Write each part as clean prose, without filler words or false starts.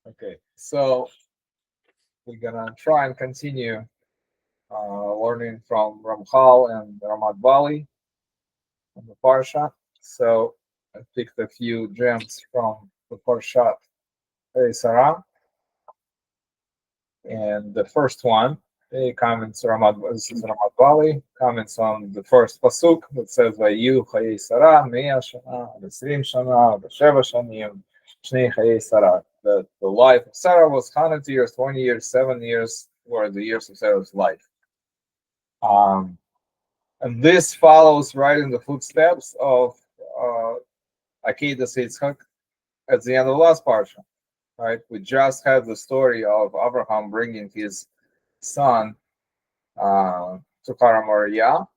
Okay, so we're gonna try and continue learning from Ramchal and Ramad Vali on the Parsha. So I picked a few gems from the Parshat Sarah, and the first one, comments this is Ramad Vali, comments on the first pasuk that says ויהיו חיי שרה 100 שנה, 20 שנה, 7 שנים, שני חיי שרה. That the life of Sarah was 100 years, 20 years, 7 years were the years of Sarah's life. And this follows right in the footsteps of Akeidah Yitzchak at the end of the last parsha. Right, we just had the story of Abraham bringing his son to Moriah,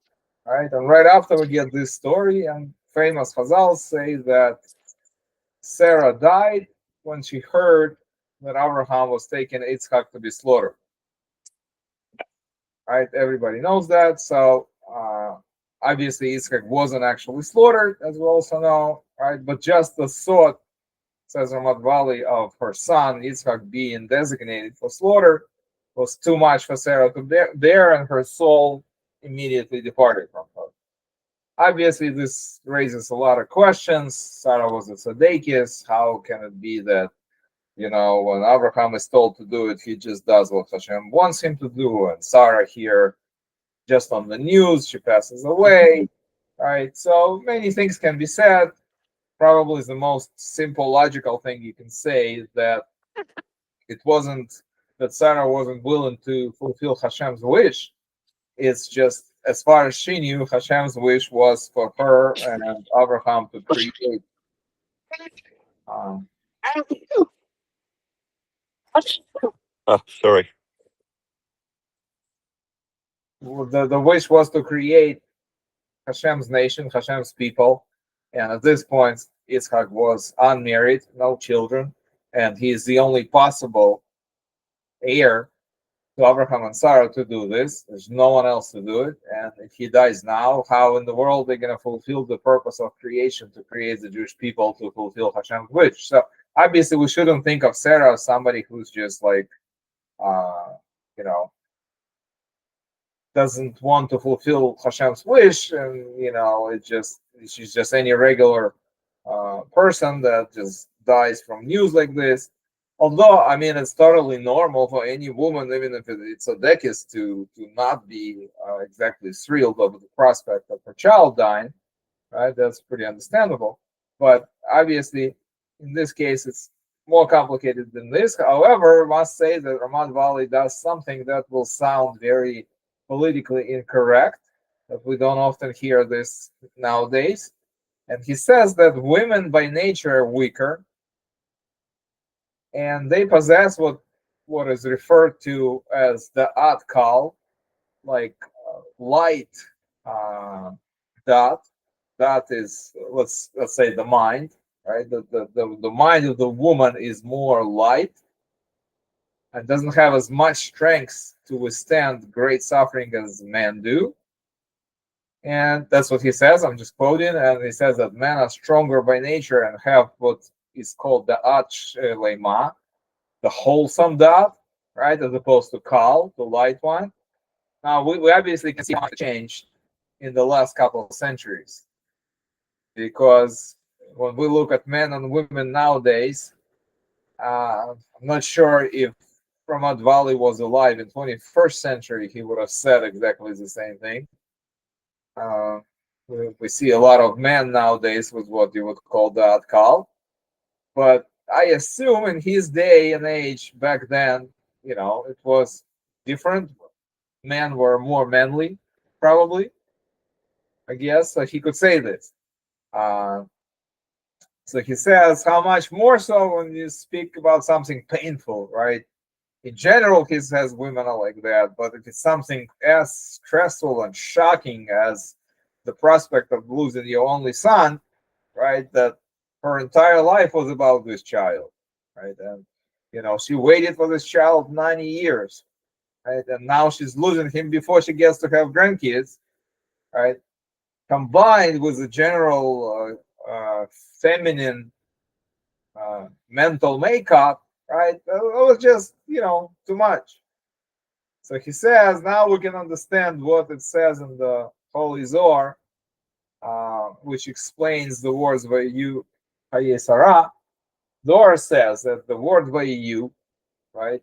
right, and right after we get this story, and famous Chazal say that Sarah died when she heard that Abraham was taking Yitzchak to be slaughtered. Right, everybody knows that. So obviously Yitzchak wasn't actually slaughtered, as we also know, right? But just the thought, says Ramad Vali, of her son Yitzchak being designated for slaughter was too much for Sarah to bear, and her soul immediately departed from her. Obviously, this raises a lot of questions. Sarah was a tzadekis. How can it be that, when Abraham is told to do it, he just does what Hashem wants him to do? And Sarah here, just on the news, she passes away, right? So many things can be said. Probably the most simple, logical thing you can say is that it wasn't that Sarah wasn't willing to fulfill Hashem's wish. It's just, as far as she knew, Hashem's wish was for her and Abraham to create. Sorry. The wish was to create Hashem's nation, Hashem's people. And at this point, Yitzchak was unmarried, no children, and he is the only possible heir to Abraham and Sarah to do this. There's no one else to do it. And if he dies now, how in the world they're going to fulfill the purpose of creation to create the Jewish people to fulfill Hashem's wish? So obviously, we shouldn't think of Sarah as somebody who's just like, doesn't want to fulfill Hashem's wish, and she's just any regular person that just dies from news like this. Although, I mean, it's totally normal for any woman, even if it's a dekis, to not be exactly thrilled over the prospect of her child dying, right? That's pretty understandable. But obviously, in this case, it's more complicated than this. However, I must say that Ramad Vali does something that will sound very politically incorrect, that we don't often hear this nowadays. And he says that women by nature are weaker, and they possess what is referred to as the atkal, like light dot. That is, let's say, the mind, right? The mind of the woman is more light and doesn't have as much strength to withstand great suffering as men do. And that's what he says. I'm just quoting. And he says that men are stronger by nature and have what is called the lema, the wholesome dot, right, as opposed to kal, the light one. Now, we obviously can see how it changed in the last couple of centuries, because when we look at men and women nowadays, I'm not sure if Ramad Vali was alive in 21st century, he would have said exactly the same thing. We see a lot of men nowadays with what you would call the atkal, but I assume in his day and age back then, it was different. Men were more manly, probably. I guess so he could say this. So he says, how much more so when you speak about something painful, right? In general, he says women are like that, but if it's something as stressful and shocking as the prospect of losing your only son, right, that her entire life was about this child, right? And, she waited for this child 90 years, right? And now she's losing him before she gets to have grandkids, right? Combined with the general feminine mental makeup, right? It was just, too much. So he says, now we can understand what it says in the Holy Zohar, which explains the words Vayehi, Chayei Sarah. Zohar says that the word Vayehi, right,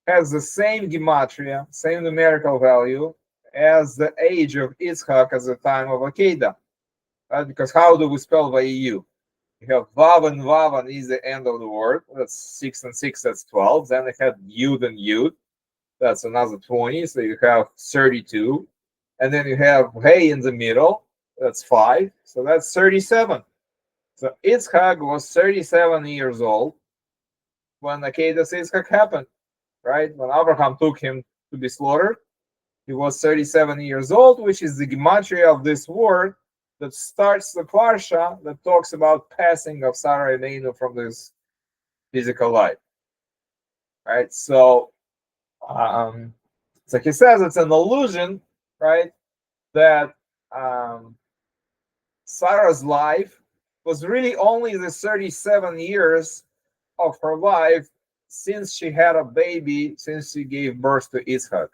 has the same gematria, same numerical value as the age of Yitzchak at the time of Akeidah. Right? Because how do we spell Vayehi? You have Vav and Vav and is the end of the word. That's 6 and 6, that's 12. Then it had Yud and Yud. That's another 20. So you have 32. And then you have Hey in the middle. That's 5. So that's 37. So Yitzchak was 37 years old when Akeidah Yitzchak happened. Right? When Abraham took him to be slaughtered, he was 37 years old, which is the gematria of this word that starts the parsha that talks about passing of Sarah Imeinu from this physical life. Right? So he says it's an illusion, right? That Sarah's life was really only the 37 years of her life since she had a baby, since she gave birth to Yitzchak.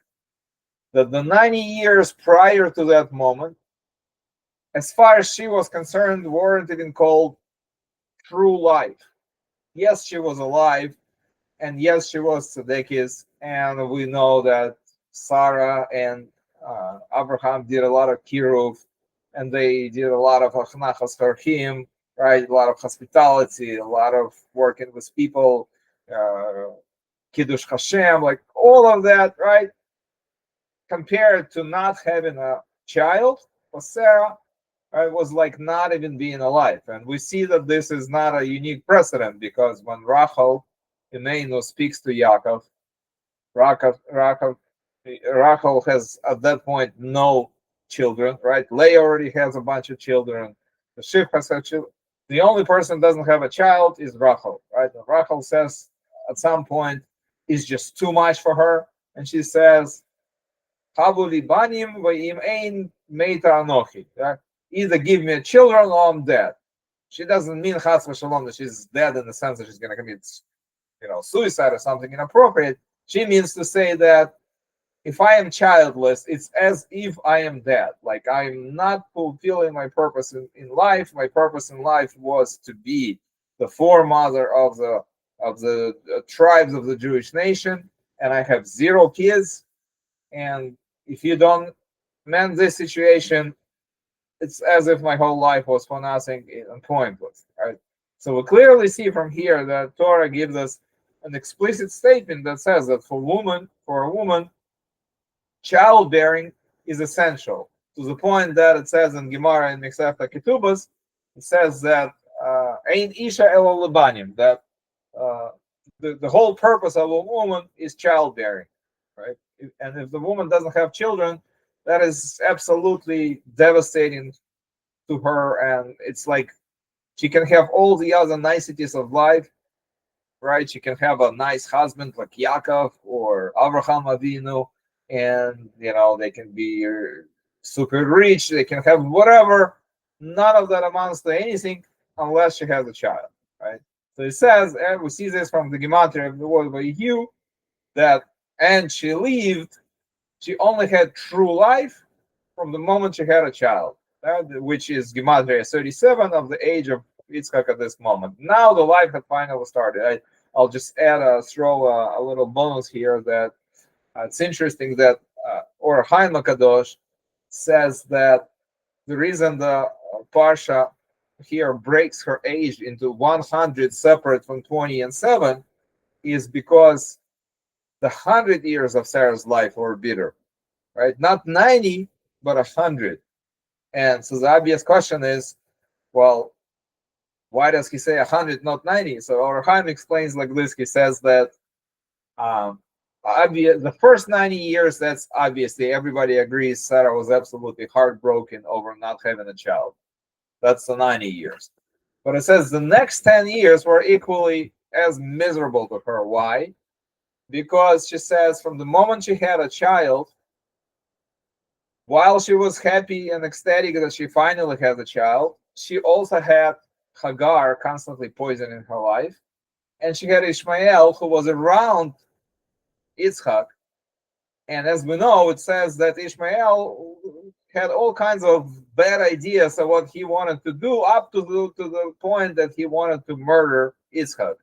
That the 90 years prior to that moment, as far as she was concerned, weren't even called true life. Yes, she was alive, and yes, she was tzedekis, and we know that Sarah and Abraham did a lot of kiruv, and they did a lot of achnachas for him, right? A lot of hospitality, a lot of working with people, kiddush Hashem, like all of that, right? Compared to not having a child for Sarah, it was like not even being alive. And we see that this is not a unique precedent, because when Rachel Imeinu speaks to Yaakov, Rachel has at that point no children, right? Leah already has a bunch of children. The Shif has had children. The only person who doesn't have a child is Rachel, right? And Rachel says at some point it's just too much for her, and she says, "Havu banim v'im ein meita anochi." Either give me children or I'm dead. She doesn't mean chas v'shalom that she's dead in the sense that she's going to commit, suicide or something inappropriate. She means to say that if I am childless, it's as if I am dead. Like I'm not fulfilling my purpose in life. My purpose in life was to be the foremother of the tribes of the Jewish nation, and I have 0 kids. And if you don't mend this situation, it's as if my whole life was for nothing and pointless. Right? So we clearly see from here that Torah gives us an explicit statement that says that for a woman, childbearing is essential, to the point that it says in Gemara in Mixafta Ketubas, it says that Ein Isha Elo Lebanim, that the whole purpose of a woman is childbearing, right? And if the woman doesn't have children, that is absolutely devastating to her, and it's like she can have all the other niceties of life, right? She can have a nice husband like Yaakov or Avraham Avinu, and they can be super rich, they can have whatever. None of that amounts to anything unless she has a child, right? So it says, and we see this from the gematria of the word Viehyu, that and she only had true life from the moment she had a child, which is gematria 37 of the age of Yitzchak at this moment. Now the life had finally started. I'll just throw a little bonus here that it's interesting that Or Chaim Kadosh says that the reason the Parsha here breaks her age into 100 separate from 20 and 7 is because the 100 years of Sarah's life were bitter, right? Not 90, but 100. And so the obvious question is, well, why does he say 100, not 90? So Or Chaim explains like this. He says that the first 90 years, that's obviously everybody agrees Sarah was absolutely heartbroken over not having a child. That's the 90 years. But it says the next 10 years were equally as miserable to her. Why? Because she says from the moment she had a child, while she was happy and ecstatic that she finally had a child, she also had Hagar constantly poisoning her life, and she had Ishmael, who was around Yitzchak. And as we know, it says that Ishmael had all kinds of bad ideas of what he wanted to do, up to the point that he wanted to murder Yitzchak.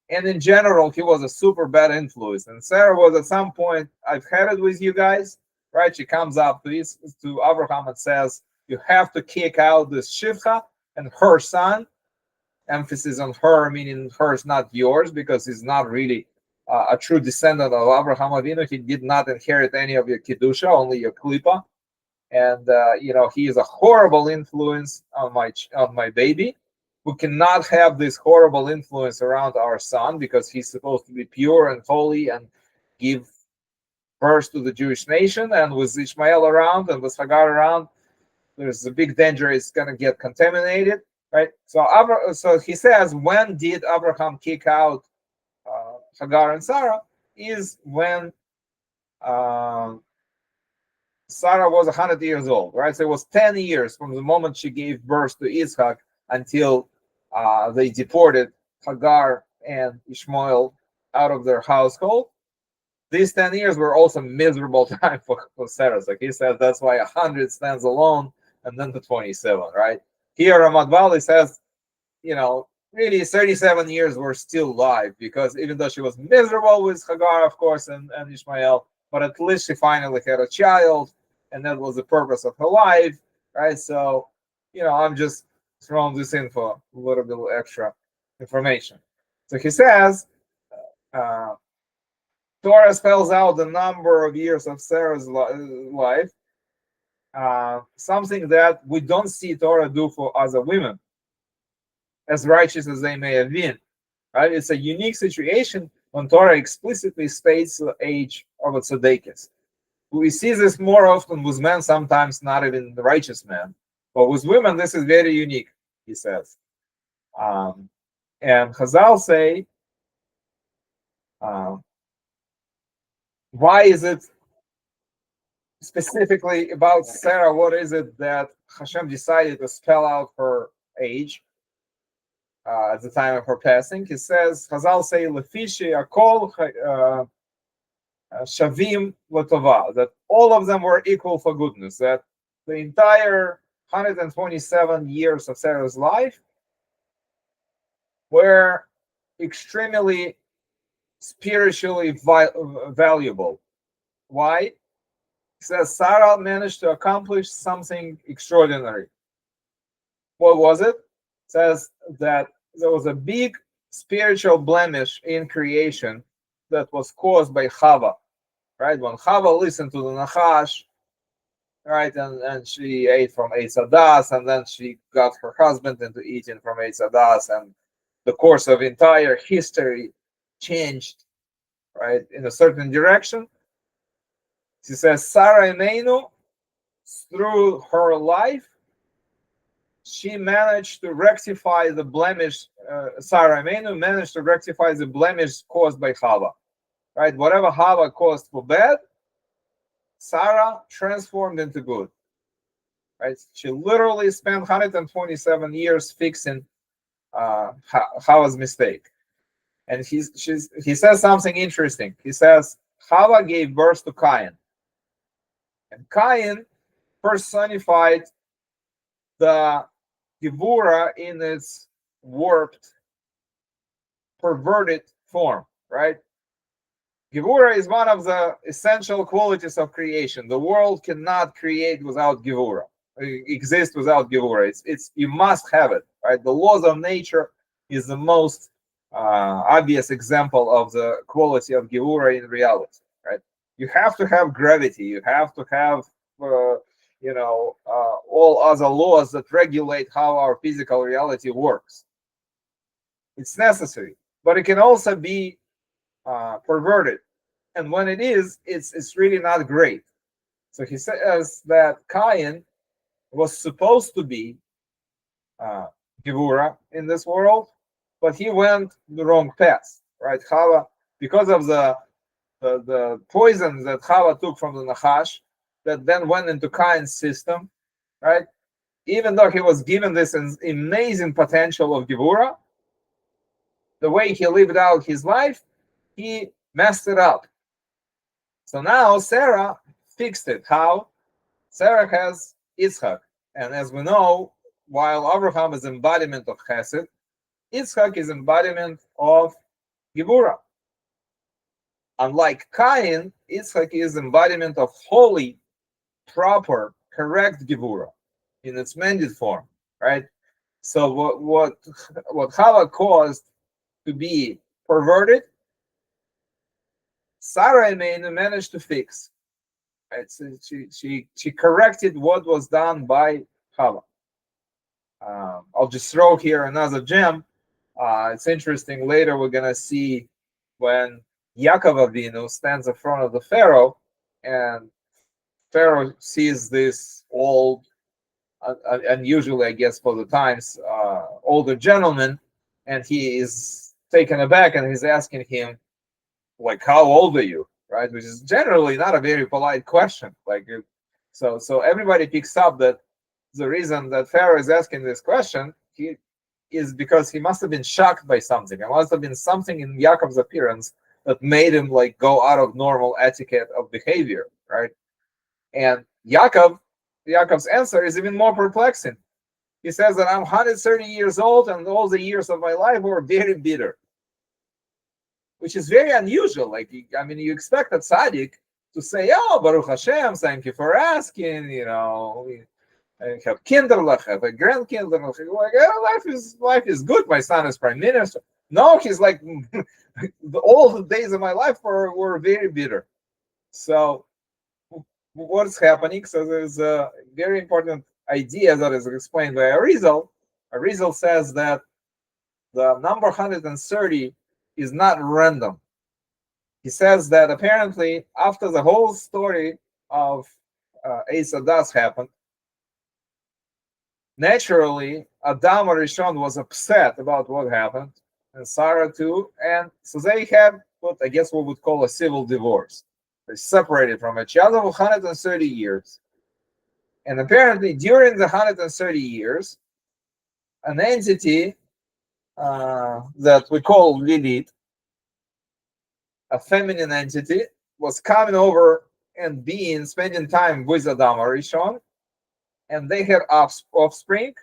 And in general, he was a super bad influence. And Sarah was at some point, I've had it with you guys, right? She comes up to Abraham and says, you have to kick out this Shivcha and her son. Emphasis on her, meaning hers, not yours, because he's not really a true descendant of Abraham Avinu. He did not inherit any of your Kedusha, only your Klipa. And, he is a horrible influence on my baby. We cannot have this horrible influence around our son because he's supposed to be pure and holy and give birth to the Jewish nation. And with Ishmael around and with Hagar around, there's a big danger it's going to get contaminated, right? So he says, when did Abraham kick out Hagar and Sarah? Is when Sarah was 100 years old, right? So it was 10 years from the moment she gave birth to Yitzchak until they deported Hagar and Ishmael out of their household. These 10 years were also miserable time for Sarah. Like he says, that's why 100 stands alone, and then the 27, right? Here, Ramad Vali says, really 37 years were still alive, because even though she was miserable with Hagar, of course, and Ishmael, but at least she finally had a child, and that was the purpose of her life, right? So, I'm just throwing this in for a little bit extra information. So he says, Torah spells out the number of years of Sarah's life, something that we don't see Torah do for other women, as righteous as they may have been. Right? It's a unique situation when Torah explicitly states the age of a tzaddikus. We see this more often with men, sometimes not even the righteous men. But with women, this is very unique, he says. And Chazal say, why is it specifically about Sarah? What is it that Hashem decided to spell out her age at the time of her passing? He says, Chazal say, Lefishi akol shavim latova, that all of them were equal for goodness, that the entire 127 years of Sarah's life were extremely spiritually valuable. Why? He says Sarah managed to accomplish something extraordinary. What was it? It says that there was a big spiritual blemish in creation that was caused by Chava, right? When Chava listened to the Nachash, right, and she ate from Eitz Hadas, and then she got her husband into eating from Eitz Hadas, and the course of entire history changed, right, in a certain direction. She says Sarah Imeinu, through her life, she managed to rectify the blemish. Sarah Imeinu managed to rectify the blemish caused by Chava, right? Whatever Chava caused for bad, Sarah transformed into good, right? She literally spent 127 years fixing Chava's mistake. And he says something interesting. He says Chava gave birth to Cain, and Cain personified the Gevura in its warped, perverted form, right? Gevura is one of the essential qualities of creation. The world cannot create without Gevura, exist without Gevura. It's you must have it, right? The laws of nature is the most obvious example of the quality of Gevura in reality, right? You have to have gravity. You have to have all other laws that regulate how our physical reality works. It's necessary, but it can also be perverted, and when it is, it's really not great. So he says that Cain was supposed to be Gevura in this world, but he went the wrong path, right? Chava, because of the poison that Chava took from the Nachash, that then went into Cain's system, right? even though he was given this amazing potential of Gevura, the way he lived out his life, he messed it up. So now Sarah fixed it. How? Sarah has Yitzchak. And as we know, while Abraham is embodiment of Chesed, Yitzchak is embodiment of Gevura. Unlike Cain, Yitzchak is embodiment of holy, proper, correct Gevura in its mended form, right? So what Chava caused to be perverted, Sarah managed to fix. Right? So she corrected what was done by Chava. I'll just throw here another gem. It's interesting. Later we're gonna see when Yaakov Avinu stands in front of the Pharaoh, and Pharaoh sees this old, unusually, I guess, for the times, older gentleman, and he is taken aback, and he's asking him, like, how old are you? Right, which is generally not a very polite question. Like, so everybody picks up that the reason that Pharaoh is asking this question is because he must have been shocked by something. There must have been something in Yaakov's appearance that made him like go out of normal etiquette of behavior, right? And Yaakov's answer is even more perplexing. He says that I'm 130 years old and all the years of my life were very bitter, which is very unusual. Like, I mean, you expect a tzaddik to say, "Oh, Baruch Hashem, thank you for asking. You know, I have kinderlach, I have a grandkinderlach. Like, life is good. My son is prime minister." No, he's like, all the days of my life were very bitter. So, what's happening? So, there's a very important idea that is explained by Arizal. Arizal says that the number 130 is not random. He says that apparently after the whole story of Asa Das happened, naturally Adam Arishon was upset about what happened, and Sarah too, and so they had what I guess we would call a civil divorce. They separated from each other for 130 years. And apparently during the 130 years, an entity that we call Lilith, a feminine entity, was coming over and spending time with Adam Arishon, and they had offspring,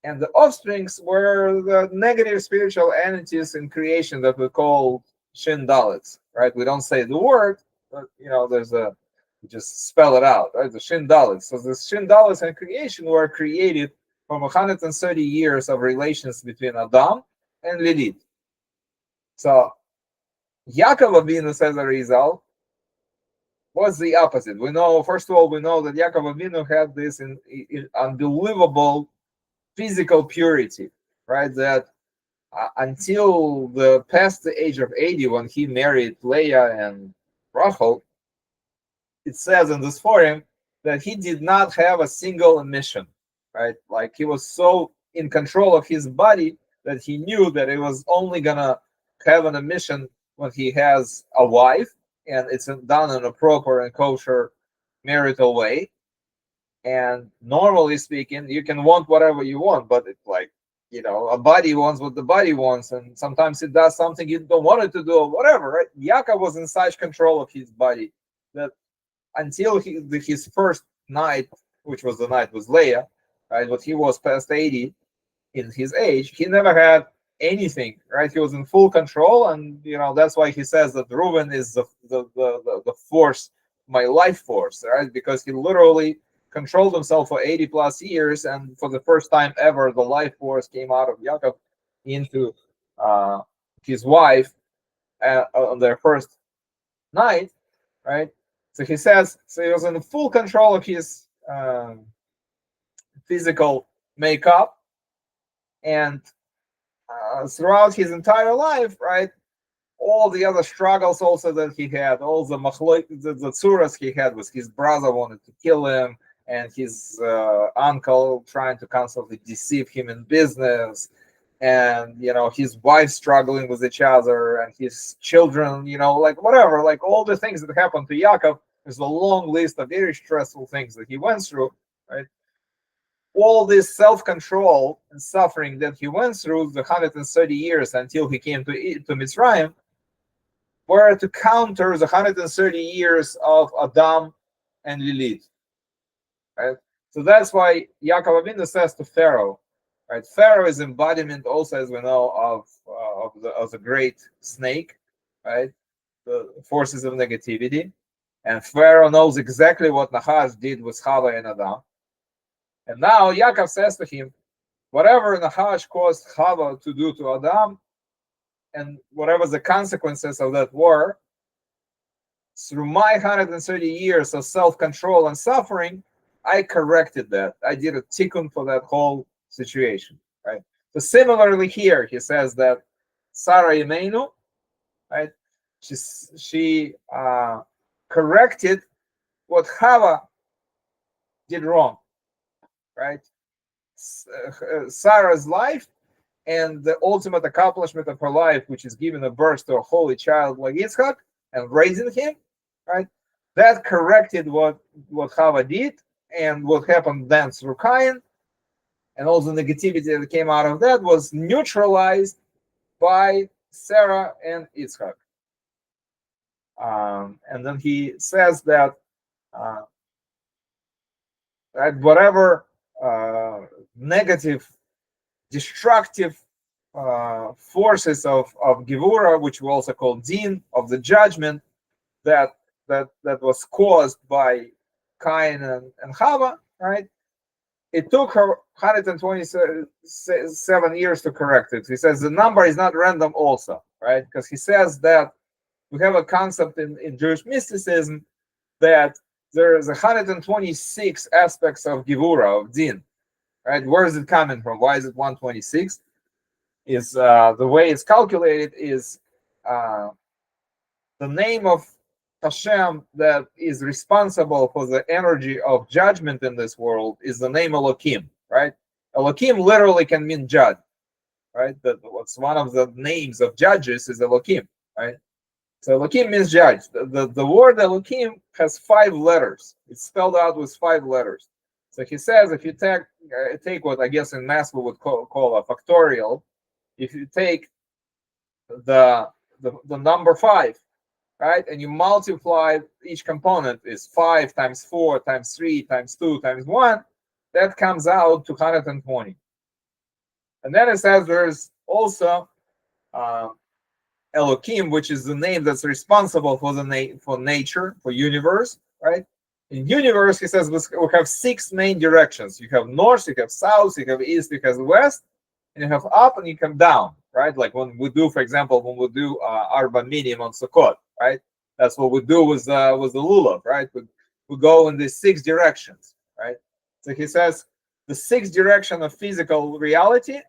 and the offsprings were the negative spiritual entities in creation that we call Shin Dalits, right? We don't say the word, but we just spell it out, right? The Shin Dalits. So the Shin Dalits in creation were created from 130 years of relations between Adam and Lilith. So Yaakov Avinu, says a result, was the opposite. First of all, we know that Yaakov Avinu had this in unbelievable physical purity, right? That until past the age of 80, when he married Leah and Rachel, it says in this forum that he did not have a single emission, right? Like, he was so in control of his body that he knew that it was only gonna have an emission when he has a wife, and it's done in a proper and kosher marital way. And normally speaking, you can want whatever you want, but it's like, a body wants what the body wants, and sometimes it does something you don't want it to do, or whatever, right? Yaakov was in such control of his body that until his first night, which was the night with Leah, right? But he was past 80 in his age, he never had anything, right? He was in full control, and that's why he says that Reuben is the force, my life force, right? Because he literally controlled himself for 80 plus years, and for the first time ever, the life force came out of Yaakov into his wife on their first night, right? So he says, so he was in full control of his physical makeup, and throughout his entire life, right, all the other struggles also that he had, all the tsuras he had with his brother wanted to kill him, and his uncle trying to constantly deceive him in business, and his wife struggling with each other, and his children, like whatever, like all the things that happened to Yaakov. There's a long list of very stressful things that he went through, right? all this self-control and suffering that he went through the 130 years until he came to Mitzrayim were to counter the 130 years of Adam and Lilith. Right? So that's why Yaakov Avinu says to Pharaoh, right? Pharaoh is embodiment also, as we know, of the great snake, right? The forces of negativity. And Pharaoh knows exactly what Nahash did with Chava and Adam. And now Yaakov says to him, whatever Nahash caused Chava to do to Adam, and whatever the consequences of that were, through my 130 years of self-control and suffering, I corrected that. I did a tikkun for that whole situation, right? So similarly here, he says that Sarah Imenu, right? She corrected what Chava did wrong, right? Sarah's life and the ultimate accomplishment of her life, which is giving a birth to a holy child like Yitzchak and raising him, right? That corrected what Chava did and what happened then through Cain, and all the negativity that came out of that was neutralized by Sarah and Yitzchak. And then he says that whatever negative, destructive forces of Gevura, which we also call Din, of the judgment that was caused by Cain and Chava, right? It took her 127 years to correct it. He says the number is not random also, right? Because he says that we have a concept in Jewish mysticism that there is 126 aspects of Gevura, of Din, right? Where is it coming from? Why is it 126? Is the way it's calculated is the name of Hashem that is responsible for the energy of judgment in this world is the name Elohim, right? Elohim literally can mean judge, right? What's one of the names of judges is Elohim, right? So Elohim means judge. The word Elohim has 5 letters. It's spelled out with 5 letters. So he says if you take what I guess in math we would call a factorial, if you take the number 5, right, and you multiply each component is 5 times 4 times 3 times 2 times 1, that comes out to 120. And then it says there's also Elohim, which is the name that's responsible for for nature, for universe, right? In universe, he says we have 6 main directions. You have north, you have south, you have east, you have west, and you have up and you come down, right? Like when we do, for example, Arba Minim on Sukkot, right? That's what we do with the lulav, right? We go in these 6 directions, right? So he says the 6 direction of physical reality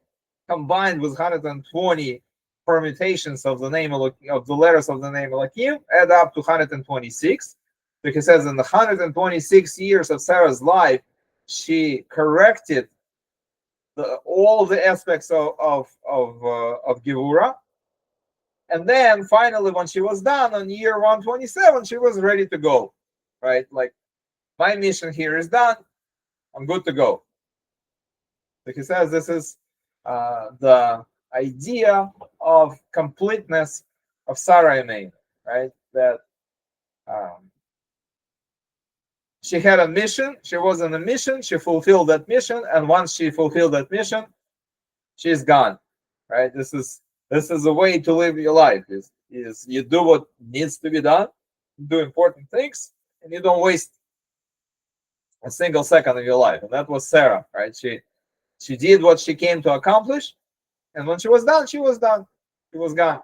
combined with 120 permutations of the name of the letters of the name Elohim add up to 126. So he says in the 126 years of Sarah's life, she corrected all the aspects of Gevura. And then finally, when she was done on year 127, she was ready to go, right? Like, my mission here is done. I'm good to go. So he says this is the idea of completeness of Sarah Imein, right? That she had a mission. She was on a mission. She fulfilled that mission, and once she fulfilled that mission, she's gone, right? This is a way to live your life. Is you do what needs to be done, do important things, and you don't waste a single second of your life. And that was Sarah, right? She did what she came to accomplish, and when she was done, she was done. She was gone.